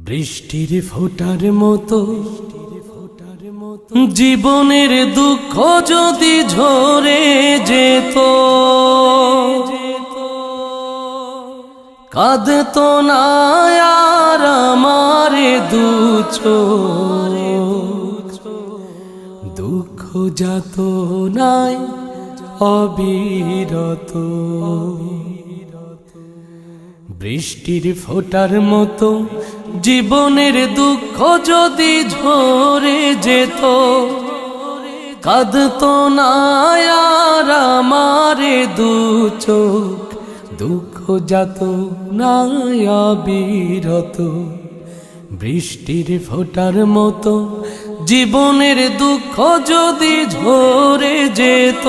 বৃষ্টির ফোঁটার মতো জীবনের দুঃখ যদি ঝরে যেত, কাঁদতো না আর আমার দু চোখ, দুঃখ যাত নাই অবিরত। বৃষ্টির ফোঁটার মতো জীবনের দুঃখ যদি ঝরে যেত, কাঁদতো না আর আমার দু চোখ, দুঃখ যাত না অবিরত। বৃষ্টির ফোঁটার মতো জীবনের দুঃখ যদি ঝরে যেত,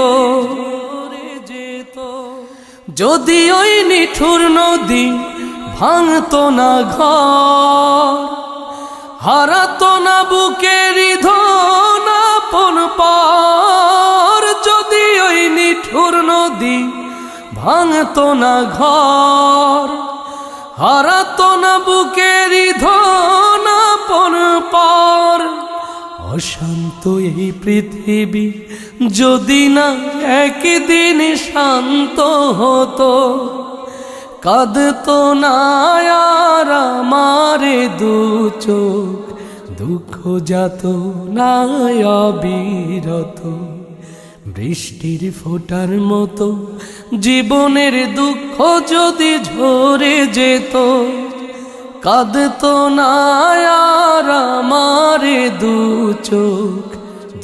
যদি ওই নিঠুর নদী ভাঙতো না ঘর, হারাতো না বুকের ধন আপন পার, যদি ওই নিঠুর নদী ভাঙতো না ঘর, হারাতো না বুকের ধন আপন পার, অশান্ত এই পৃথিবী যদি না একদিন শান্ত হতো, কাঁদতো না আর আমার দু চোখ, দুঃখ যাত না অবিরত। বৃষ্টির ফোঁটার মতো জীবনের দুঃখ যদি ঝরে যেত, কাঁদতো না আর আমার দু চোখ,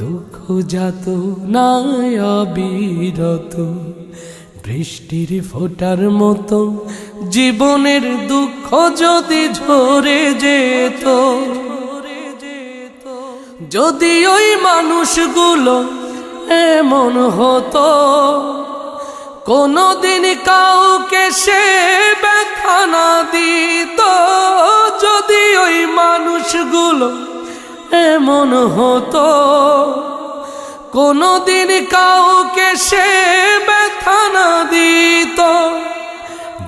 দুঃখ যাত না অবিরত। বৃষ্টির ফোঁটার মতো জীবনের দুঃখ যদি ঝরে যেত, যদি ওই মানুষগুলো এমন হতো, কোনদিন কাউকে সে ব্যথা না দিত, যদি ওই মানুষগুলো এমন হতো, কোনদিন কাউকে সে ব্যথা না দিত,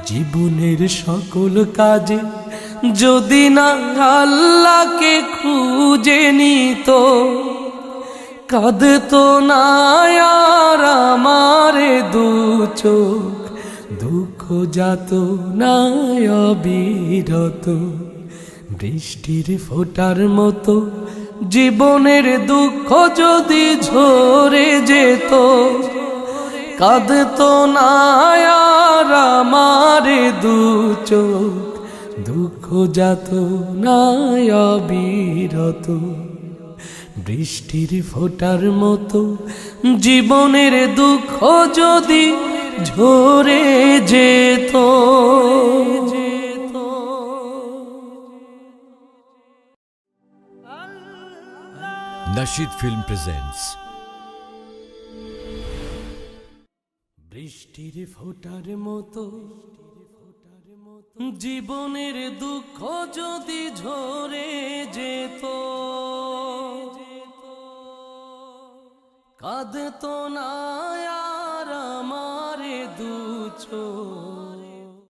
জীবনের সকল কাজে যদি না আল্লাহকে খুঁজে নিত, কাঁদতো না আর আমার দু চোখ, দুঃখ যাত না অবিরত। বৃষ্টির ফোঁটার মতো জীবনের দুঃখ যদি ঝরে যেত, কাঁদতো না আর আমার দু চোখ, দুঃখ যাত না অবিরত। বৃষ্টির ফোঁটার মতো জীবনের দুঃখ যদি ঝরে যেত। Nasheed Film presents বৃষ্টির ফোঁটার মতো জীবনের দুঃখ যদি ঝরে যেত, কাঁদতো না আর আমার দু চোখ,